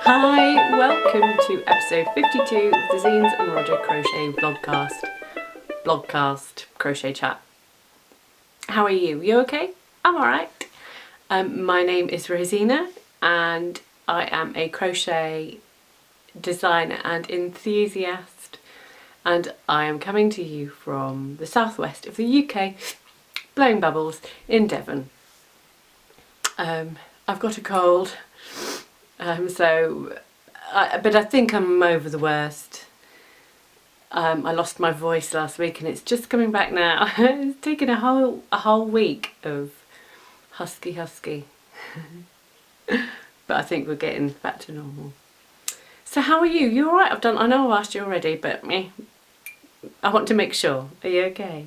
Hi, welcome to episode 52 of the Zeens and Roger Crochet blogcast, crochet chat. How are you? You okay? I'm alright. My name is Rosina and I am a crochet designer and enthusiast, and I am coming to you from the southwest of the UK, blowing bubbles in Devon. I've got a cold. But I think I'm over the worst. I lost my voice last week and it's just coming back now. It's taken a whole week of husky. But I think we're getting back to normal. So how are you? You alright? I know I've asked you already, but I want to make sure. Are you okay?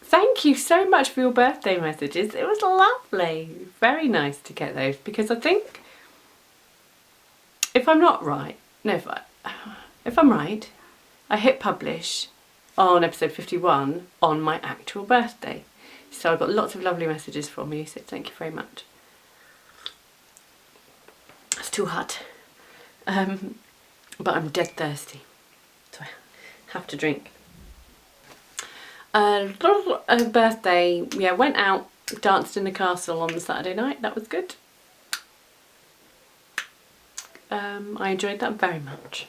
Thank you so much for your birthday messages. It was lovely. Very nice to get those, because I think if I'm right, I hit publish on episode 51 on my actual birthday. So I got lots of lovely messages from you, so thank you very much. It's too hot. But I'm dead thirsty, so I have to drink. Birthday, yeah, went out, danced in the castle on the Saturday night. That was good. I enjoyed that very much.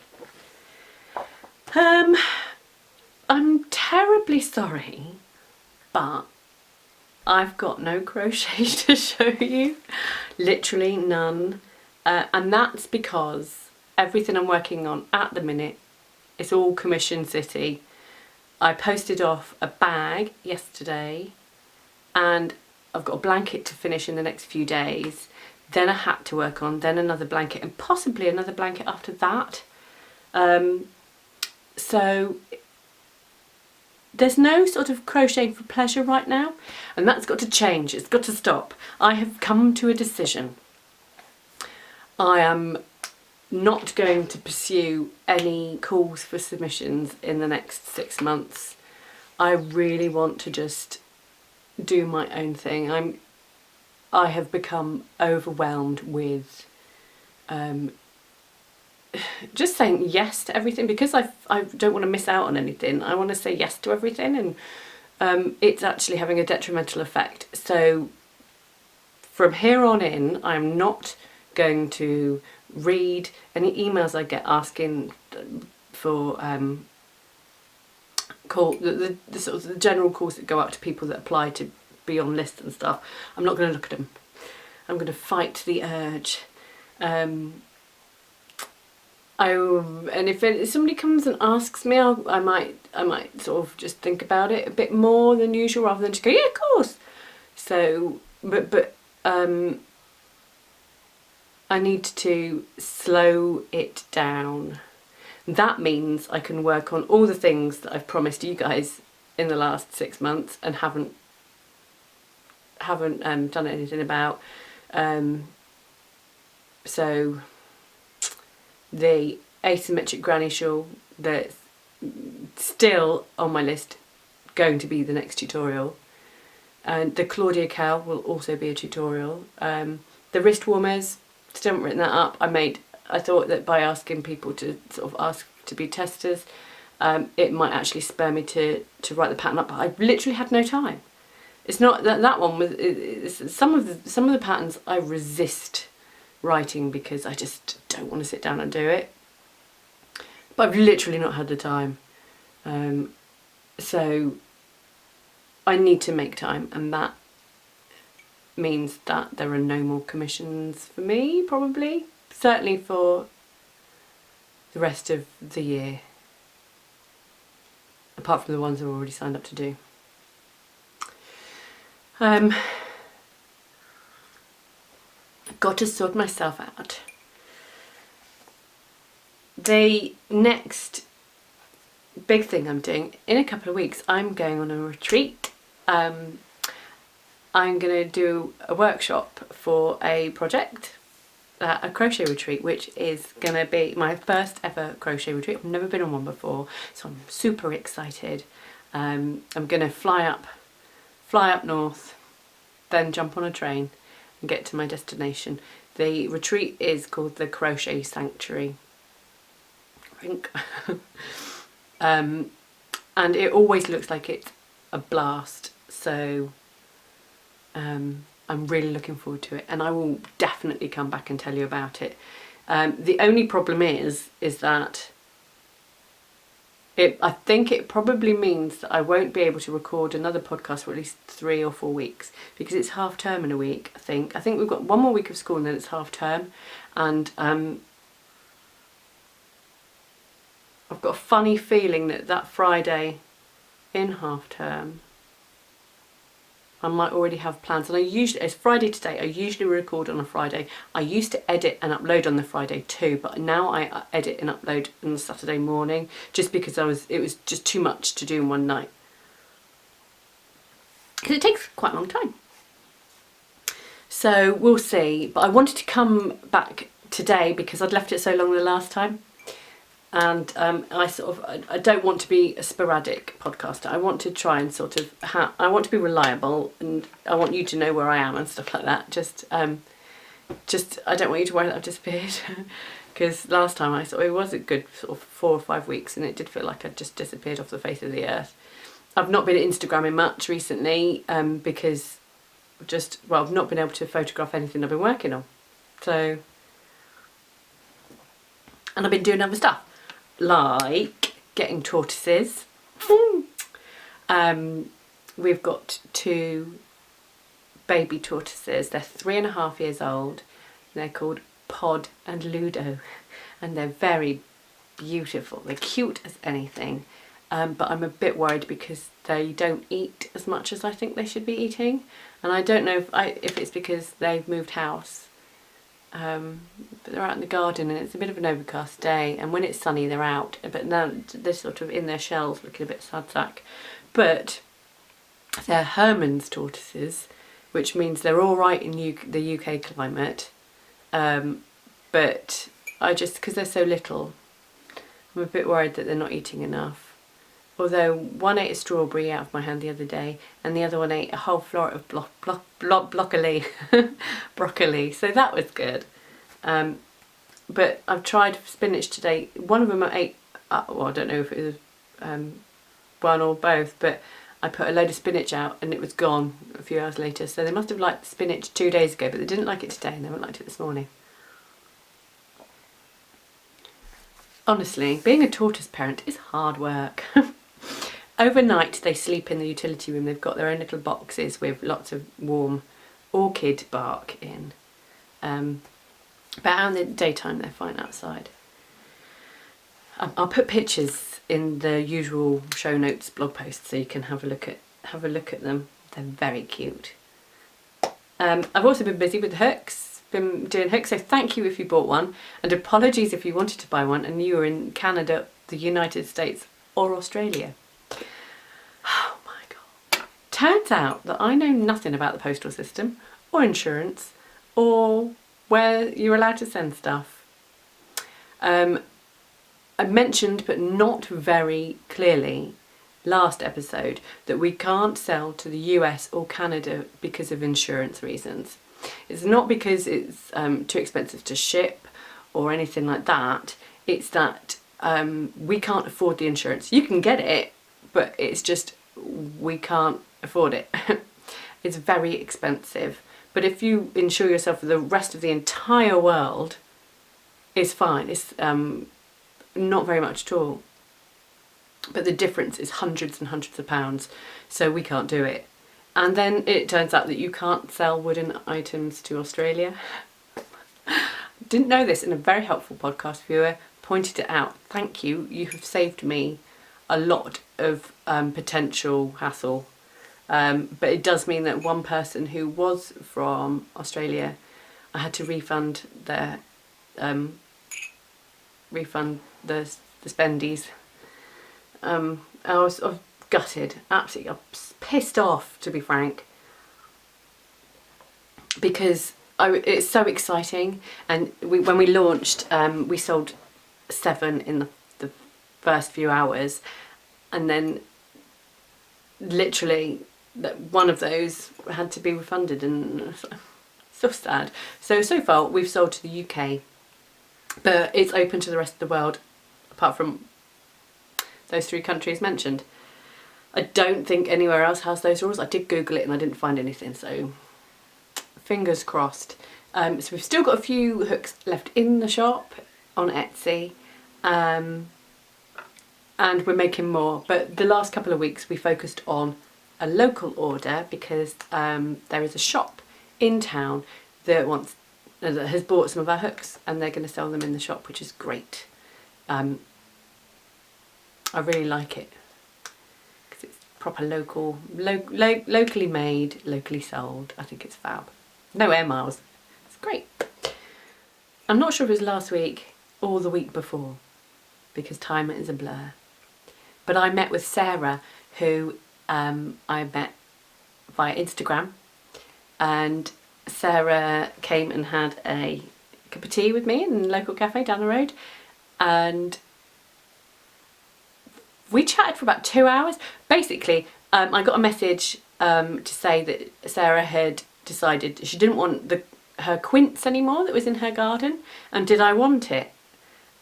I'm terribly sorry, but I've got no crochet to show you, literally none, and that's because everything I'm working on at the minute is all Commission City. I posted off a bag yesterday and I've got a blanket to finish in the next few days, then a hat to work on, then another blanket and possibly another blanket after that. So there's no sort of crocheting for pleasure right now, and that's got to change. It's got to stop. I have come to a decision. I am not going to pursue any calls for submissions in the next 6 months. I really want to just do my own thing. I have become overwhelmed with just saying yes to everything, because I don't want to miss out on anything. I want to say yes to everything, and it's actually having a detrimental effect. So from here on in, I'm not going to read any emails I get asking for the sort of the general calls that go out to people that apply to be on lists and stuff. I'm not going to look at them. I'm going to fight the urge. And if somebody comes and asks me, I might sort of just think about it a bit more than usual, rather than just go, yeah, of course. So, but I need to slow it down. That means I can work on all the things that I've promised you guys in the last 6 months and haven't done anything about. So the asymmetric granny shawl, that's still on my list, going to be the next tutorial. And the Claudia cowl will also be a tutorial. The wrist warmers, still haven't written that up. I thought that by asking people to sort of ask to be testers, it might actually spur me to write the pattern up, but I literally had no time. It's not that one was some of the patterns I resist writing because I just don't want to sit down and do it. But I've literally not had the time. So I need to make time, and that means that there are no more commissions for me, probably. Certainly for the rest of the year. Apart from the ones I've already signed up to do. Got to sort myself out. The next big thing I'm doing, in a couple of weeks, I'm going on a retreat. I'm going to do a workshop for a project, a crochet retreat, which is going to be my first ever crochet retreat. I've never been on one before, so I'm super excited. I'm going to fly up north, then jump on a train, and get to my destination. The retreat is called the Crochet Sanctuary, I think. And it always looks like it's a blast, so I'm really looking forward to it, and I will definitely come back and tell you about it. The only problem is that I think it probably means that I won't be able to record another podcast for at least 3 or 4 weeks, because it's half term in a week, I think. I think we've got 1 more week of school and then it's half term, and I've got a funny feeling that Friday in half term I might already have plans. And it's Friday today, I usually record on a Friday. I used to edit and upload on the Friday too, but now I edit and upload on the Saturday morning, just because it was just too much to do in one night. Because it takes quite a long time. So we'll see, but I wanted to come back today because I'd left it so long the last time. And I don't want to be a sporadic podcaster. I want to try and I want to be reliable, and I want you to know where I am and stuff like that. Just I don't want you to worry that I've disappeared, because last time it was a good sort of 4 or 5 weeks, and it did feel like I'd just disappeared off the face of the earth. I've not been Instagramming much recently, because I've not been able to photograph anything I've been working on. So, and I've been doing other stuff, like getting tortoises. We've got 2 baby tortoises. They're 3.5 years old. They're called Pod and Ludo, and they're very beautiful. They're cute as anything, but I'm a bit worried because they don't eat as much as I think they should be eating, and I don't know if it's because they've moved house. But they're out in the garden and it's a bit of an overcast day, and when it's sunny they're out, but now they're sort of in their shells looking a bit sad sack. But they're Herman's tortoises, which means they're all right in the UK climate, but because they're so little, I'm a bit worried that they're not eating enough. Although one ate a strawberry out of my hand the other day, and the other one ate a whole floor of broccoli, so that was good. But I've tried spinach today. One of them ate, well, I don't know if it was one or both, but I put a load of spinach out and it was gone a few hours later. So they must have liked the spinach 2 days ago, but they didn't like it today, and they haven't liked it this morning. Honestly, being a tortoise parent is hard work. Overnight they sleep in the utility room. They've got their own little boxes with lots of warm orchid bark in. But out in the daytime they're fine outside. I'll put pictures in the usual show notes blog post so you can have a look at them. They're very cute. I've also been busy with hooks. Been doing hooks, so thank you if you bought one, and apologies if you wanted to buy one and you were in Canada, the United States or Australia. Oh my god. Turns out that I know nothing about the postal system or insurance or where you're allowed to send stuff. I mentioned, but not very clearly, last episode that we can't sell to the US or Canada because of insurance reasons. It's not because it's too expensive to ship or anything like that. It's that we can't afford the insurance. You can get it, but it's just we can't afford it. It's very expensive. But if you insure yourself for the rest of the entire world, it's fine. It's not very much at all. But the difference is hundreds and hundreds of pounds, so we can't do it. And then it turns out that you can't sell wooden items to Australia. Didn't know this, and a very helpful podcast viewer pointed it out. Thank you. You have saved me a lot of potential hassle. But it does mean that one person who was from Australia, I had to refund the spendies. I was sort of gutted, absolutely pissed off, to be frank, because it's so exciting. And when we launched, we sold 7 in the first few hours, and then literally one of those had to be refunded, and so So sad. So far we've sold to the UK, but it's open to the rest of the world apart from those 3 countries mentioned. I don't think anywhere else has those rules. I did Google it and I didn't find anything, so fingers crossed. So we've still got a few hooks left in the shop on Etsy, and we're making more, but the last couple of weeks we focused on a local order because there is a shop in town that has bought some of our hooks and they're going to sell them in the shop, which is great. I really like it because it's proper local, locally made, locally sold. I think it's fab. No air miles. It's great. I'm not sure if it was last week or the week before because time is a blur. But I met with Sarah, who I met via Instagram, and Sarah came and had a cup of tea with me in a local cafe down the road, and we chatted for about 2 hours. Basically, I got a message to say that Sarah had decided she didn't want her quince anymore that was in her garden, and did I want it?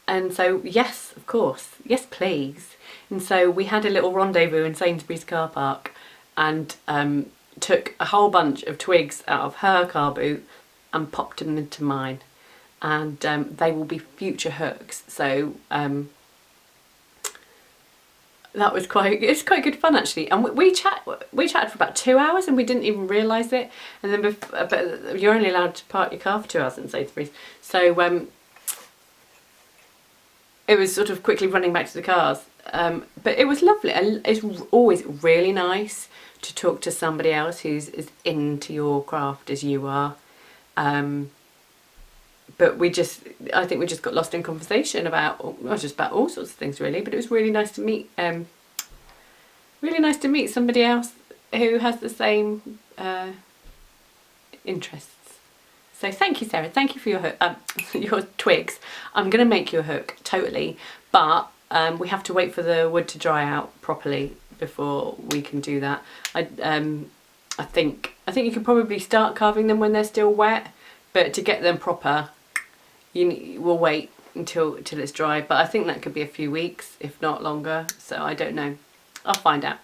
And so, yes, of course, yes please. And so we had a little rendezvous in Sainsbury's car park and took a whole bunch of twigs out of her car boot and popped them into mine. And they will be future hooks. So that was it's quite good fun actually. And we chatted for about 2 hours and we didn't even realise it. And then but you're only allowed to park your car for 2 hours in Sainsbury's. So it was sort of quickly running back to the cars. But it was lovely, and it's always really nice to talk to somebody else who's as into your craft as you are. But I think we just got lost in conversation about all sorts of things really. But it was really nice to meet, somebody else who has the same interests. So thank you, Sarah. Thank you for your hook, your twigs. I'm going to make you a hook, totally, but we have to wait for the wood to dry out properly before we can do that. I think you can probably start carving them when they're still wet, but to get them proper, we'll wait until it's dry. But I think that could be a few weeks, if not longer. So I don't know. I'll find out.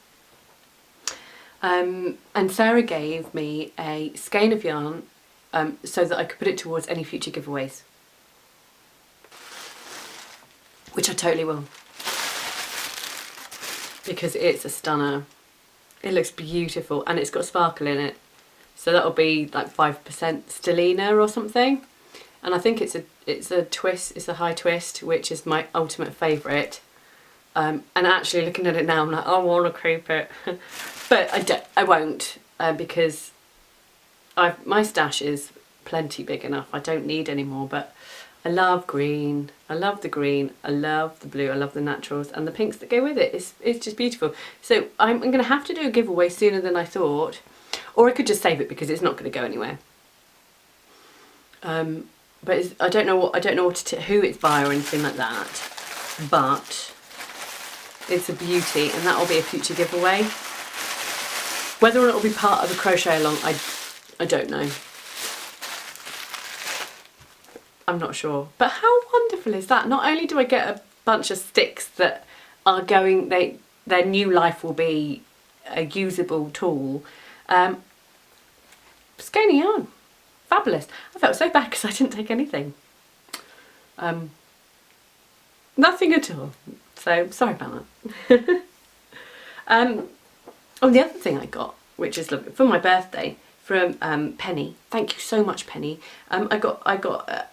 And Sarah gave me a skein of yarn so that I could put it towards any future giveaways, which I totally will, because it's a stunner. It looks beautiful and it's got sparkle in it, so that'll be like 5% stellina or something. And I think it's a twist, it's a high twist, which is my ultimate favourite. And actually looking at it now, I'm like, I want to keep it, but I won't, because my stash is plenty big enough. I don't need any more, but I love green. I love the green. I love the blue. I love the naturals and the pinks that go with it. It's just beautiful. So I'm going to have to do a giveaway sooner than I thought, or I could just save it because it's not going to go anywhere. But I don't know who it's by or anything like that. But it's a beauty, and that will be a future giveaway. Whether or not it will be part of the crochet along, I don't know. I'm not sure. But how wonderful is that? Not only do I get a bunch of sticks that are going, their new life will be a usable tool. Skein of yarn. Fabulous. I felt so bad because I didn't take anything. Nothing at all. So sorry about that. Oh, the other thing I got, which is lovely, for my birthday, from Penny. Thank you so much, Penny. I got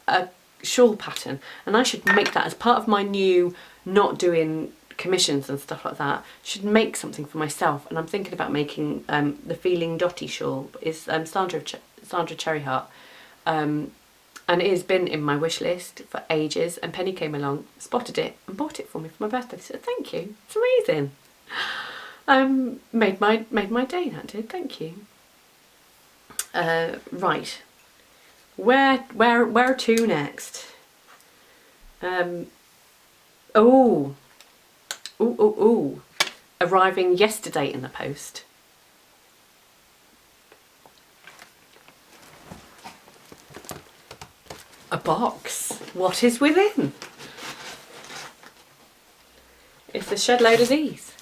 a shawl pattern, and I should make that as part of my new not doing commissions and stuff like that. Should make something for myself, and I'm thinking about making the Feeling Dotty shawl. Is Sandra Cherry Heart, and it has been in my wish list for ages. And Penny came along, spotted it, and bought it for me for my birthday. So thank you. It's amazing. Made my day. That did. Thank you. Right, where to next? Arriving yesterday in the post. box. What is within? It's a shed load of these.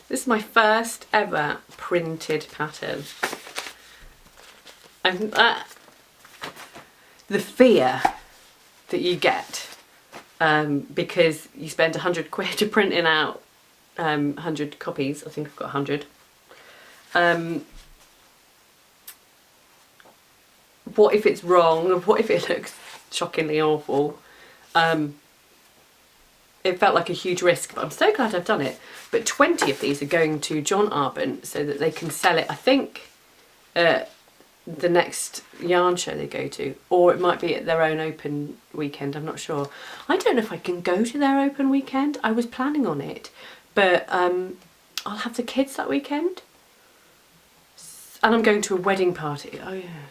This is my first ever printed pattern. And the fear that you get because you spend £100 to printing out 100 copies. I think I've got 100. What if it's wrong? What if it looks shockingly awful? It felt like a huge risk, but I'm so glad I've done it. But 20 of these are going to John Arbon so that they can sell it, I think, the next yarn show they go to, or it might be at their own open weekend, I'm not sure. I don't know if I can go to their open weekend. I was planning on it, but I'll have the kids that weekend. And I'm going to a wedding party. Oh yeah.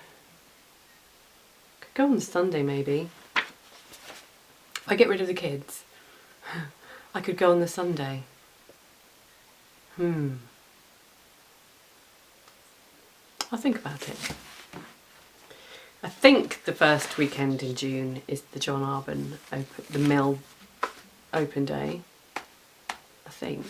Could go on Sunday maybe. If I get rid of the kids, I could go on the Sunday. I'll think about it. I think the first weekend in June is the John Arbon open, the mill open day. I think.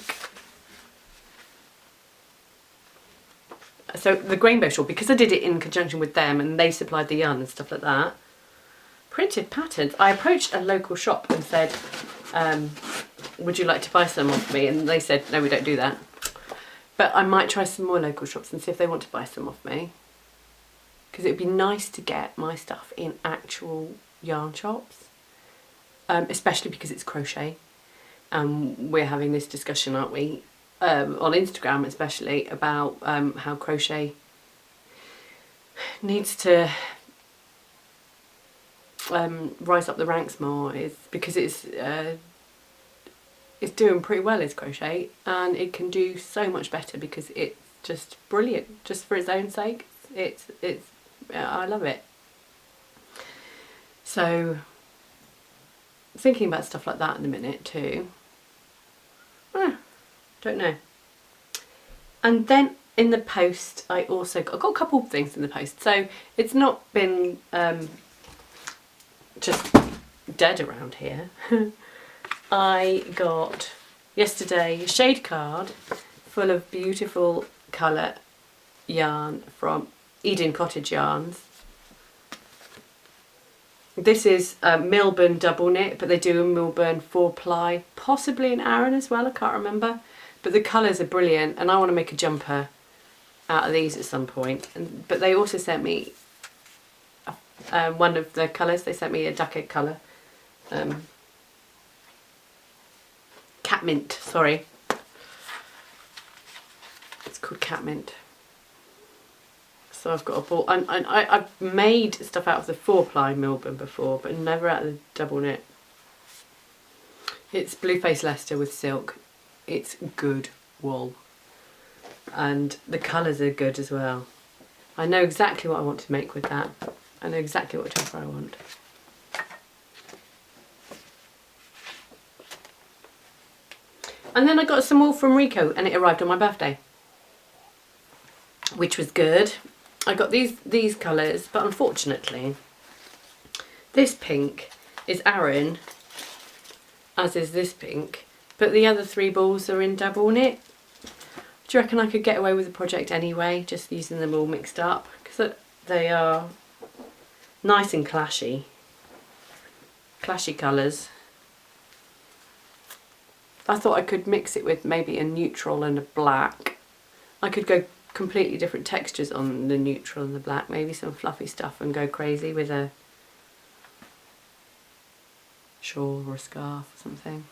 So the Rainbow Shawl, because I did it in conjunction with them and they supplied the yarn and stuff like that. Printed patterns. I approached a local shop and said, would you like to buy some off me? And they said, no, we don't do that. But I might try some more local shops and see if they want to buy some off me. Because it would be nice to get my stuff in actual yarn shops. Especially because it's crochet. We're having this discussion, aren't we? On Instagram especially, about how crochet needs to rise up the ranks more, is because it's doing pretty well as crochet, and it can do so much better because it's just brilliant, just for its own sake. It's I love it. So thinking about stuff like that in a minute too. Don't know. And then in the post I got a couple of things in the post, so it's not been just dead around here. I got yesterday a shade card full of beautiful colour yarn from Eden Cottage Yarns. This is Milburn double knit, but they do a Milburn 4-ply, possibly an Aran as well, I can't remember. But the colours are brilliant, and I want to make a jumper out of these at some point. But they also sent me one of the colours. They sent me a duck egg colour. Cat mint, sorry. It's called cat mint. So I've got a ball. I've made stuff out of the 4-ply Milburn before, but never out of the double knit. It's Blueface Leicester with silk. It's good wool. And the colours are good as well. I know exactly what I want to make with that. I know exactly what jumper I want. And then I got some wool from Rico, and it arrived on my birthday, which was good. I got these colours, but unfortunately this pink is Aran, as is this pink, but the other 3 balls are in double knit. Do you reckon I could get away with the project anyway, just using them all mixed up? Because they are nice and clashy colours. I thought I could mix it with maybe a neutral and a black. I could go completely different textures on the neutral and the black, maybe some fluffy stuff, and go crazy with a shawl or a scarf or something.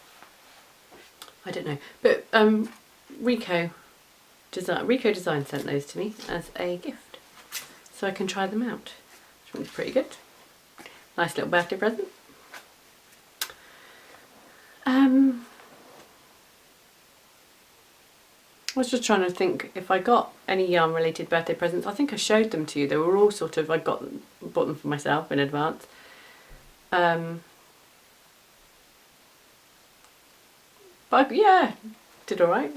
I don't know, but Rico Design sent those to me as a gift, so I can try them out, which one's pretty good. Nice little birthday present. I was just trying to think if I got any yarn related birthday presents. I think I showed them to you. They were all sort of, bought them for myself in advance. But yeah, did alright.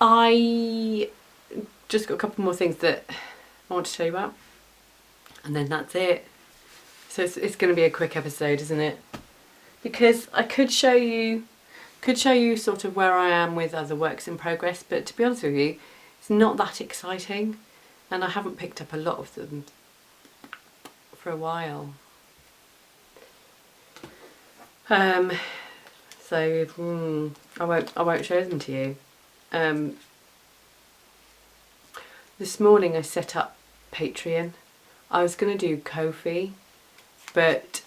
I just got a couple more things that I want to tell you about. and then that's it. So it's going to be a quick episode, isn't it? Because I could show you sort of where I am with other works in progress, but to be honest with you, it's not that exciting, and I haven't picked up a lot of them for a while. So I won't show them to you. This morning I set up Patreon. I was going to do Ko-fi, but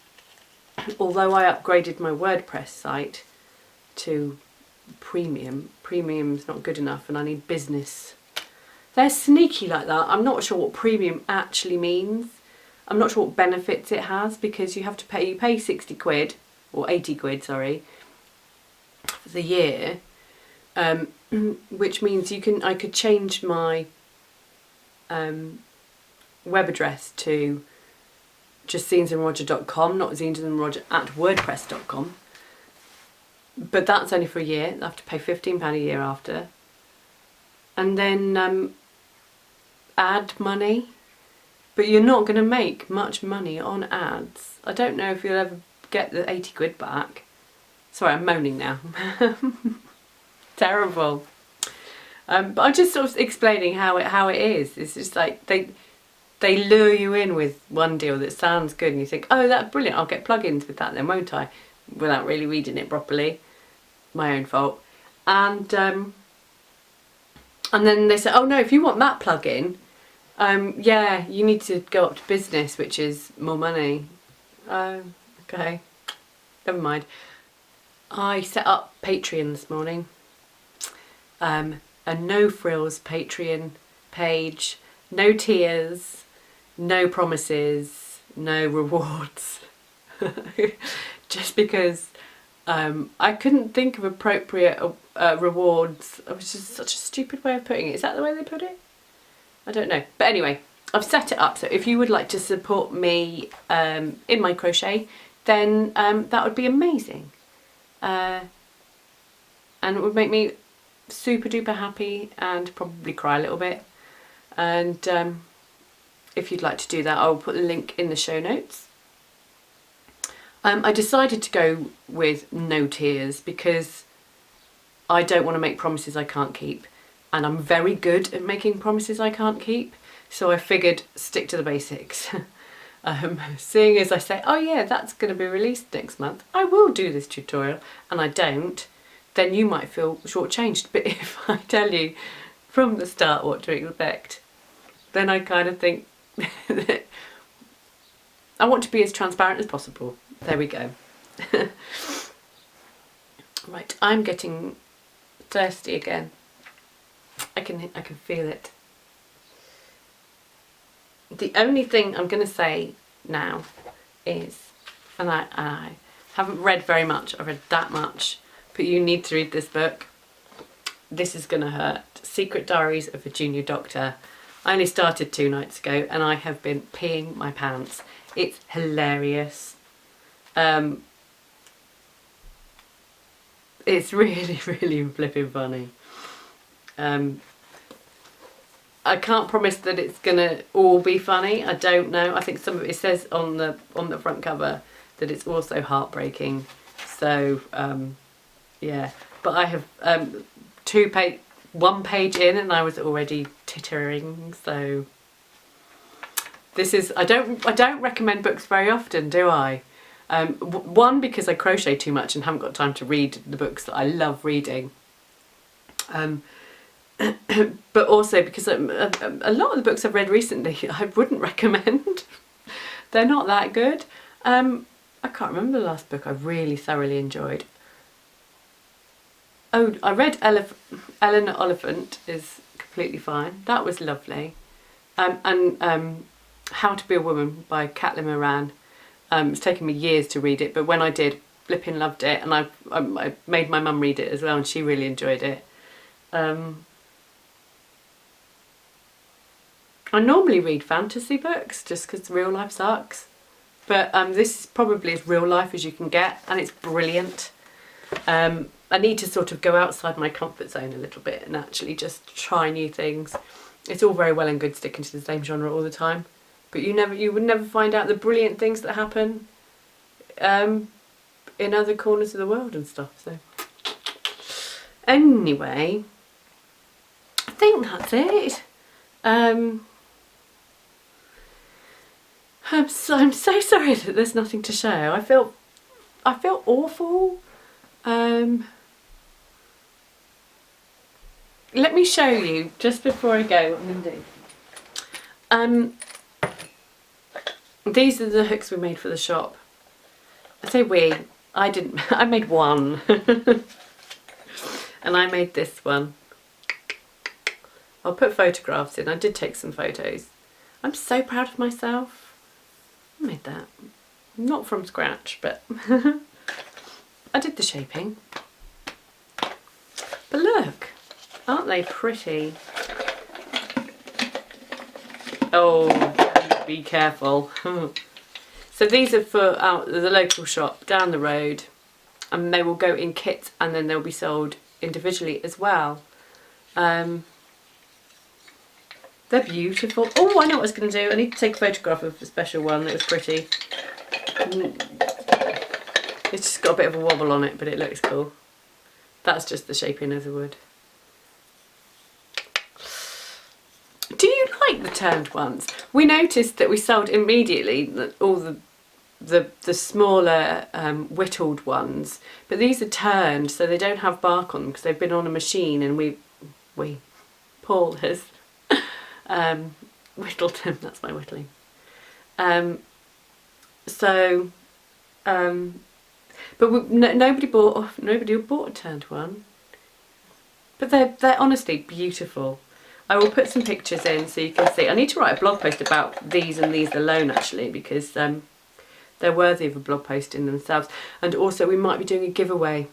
although I upgraded my WordPress site to premium's not good enough, and I need business. They're sneaky like that. I'm not sure what premium actually means. I'm not sure what benefits it has, because you have to pay 60 quid or 80 quid, sorry, for the year, which means I could change my web address to just zeensandroger.com, not zeensandroger@wordpress.com. But that's only for a year. I have to pay £15 a year after. And then ad money. But you're not going to make much money on ads. I don't know if you'll ever get the 80 quid back. Sorry, I'm moaning now. Terrible. But I'm just sort of explaining how it is. It's just like they lure you in with one deal that sounds good, and you think, oh, that's brilliant, I'll get plugins with that then, won't I? Without really reading it properly. My own fault. And then they say, oh no, if you want that plugin, yeah, you need to go up to business, which is more money. Okay, never mind. I set up Patreon this morning. A no frills Patreon page, no tiers, no promises, no rewards. Just because I couldn't think of appropriate rewards. It was just such a stupid way of putting it. Is that the way they put it? I don't know. But anyway, I've set it up. So if you would like to support me in my crochet, then that would be amazing. And it would make me super duper happy and probably cry a little bit. And if you'd like to do that, I'll put the link in the show notes. I decided to go with no tiers because I don't want to make promises I can't keep, and I'm very good at making promises I can't keep, so I figured stick to the basics. Seeing as I say, oh yeah, that's going to be released next month, I will do this tutorial, and I don't, then you might feel shortchanged. But if I tell you from the start what to expect, then I kind of think that I want to be as transparent as possible. There we go. Right, I'm getting thirsty again. I can feel it. The only thing I'm going to say now is, and I haven't read very much, I've read that much, but you need to read this book. This is going to hurt. Secret Diaries of a Junior Doctor. I only started 2 nights ago and I have been peeing my pants. It's hilarious. It's really, really flipping funny. I can't promise that it's gonna all be funny. I don't know. I think some of it says on the front cover that it's also heartbreaking. So yeah, but I have 1 page in and I was already tittering. So this is, I don't recommend books very often, do I? One, because I crochet too much and haven't got time to read the books that I love reading. But also because a lot of the books I've read recently I wouldn't recommend. They're not that good. I can't remember the last book I really thoroughly enjoyed. Oh, I read Eleanor Oliphant is completely fine. That was lovely. And How to Be a Woman by Caitlin Moran. It's taken me years to read it, but when I did, flipping loved it, and I made my mum read it as well, and she really enjoyed it. I normally read fantasy books just because real life sucks, but this is probably as real life as you can get, and it's brilliant. I need to sort of go outside my comfort zone a little bit and actually just try new things. It's all very well and good sticking to the same genre all the time, but you would never find out the brilliant things that happen in other corners of the world and stuff. So anyway, I think that's it. I'm so sorry that there's nothing to show. I feel awful. Let me show you just before I go what I'm going to do. These are the hooks we made for the shop. I say we. I didn't. I made one, and I made this one. I'll put photographs in. I did take some photos. I'm so proud of myself. I made that. Not from scratch, but I did the shaping. But look, aren't they pretty? Oh, be careful. So these are for the local shop down the road, and they will go in kits and then they'll be sold individually as well. They're beautiful. Oh, I know what I was going to do. I need to take a photograph of a special one that was pretty. It's just got a bit of a wobble on it, but it looks cool. That's just the shaping of the wood. Do you like the turned ones? We noticed that we sold immediately all the smaller whittled ones, but these are turned, so they don't have bark on them because they've been on a machine, and Paul has whittled them. That's my whittling. But nobody bought a turned one. But they're honestly beautiful. I will put some pictures in so you can see. I need to write a blog post about these and these alone, actually, because they're worthy of a blog post in themselves. And also we might be doing a giveaway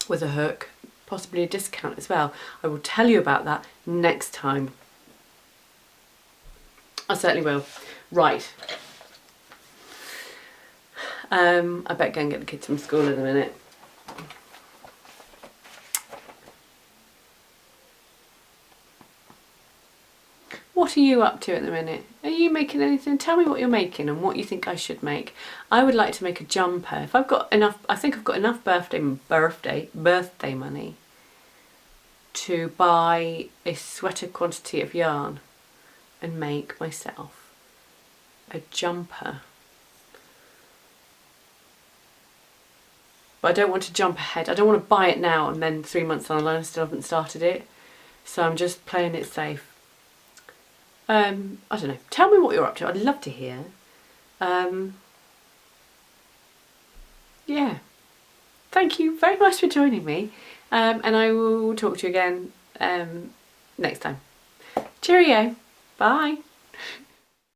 with a hook, possibly a discount as well. I will tell you about that next time. I certainly will. Right. I better go and get the kids from school in a minute. What are you up to at the minute? Are you making anything? Tell me what you're making and what you think I should make. I would like to make a jumper. If I've got enough, I think I've got enough birthday money to buy a sweater quantity of yarn and make myself a jumper. But I don't want to jump ahead. I don't want to buy it now and then 3 months down the line I still haven't started it. So I'm just playing it safe. I don't know. Tell me what you're up to. I'd love to hear. Yeah. Thank you very much for joining me. And I will talk to you again next time. Cheerio. Bye.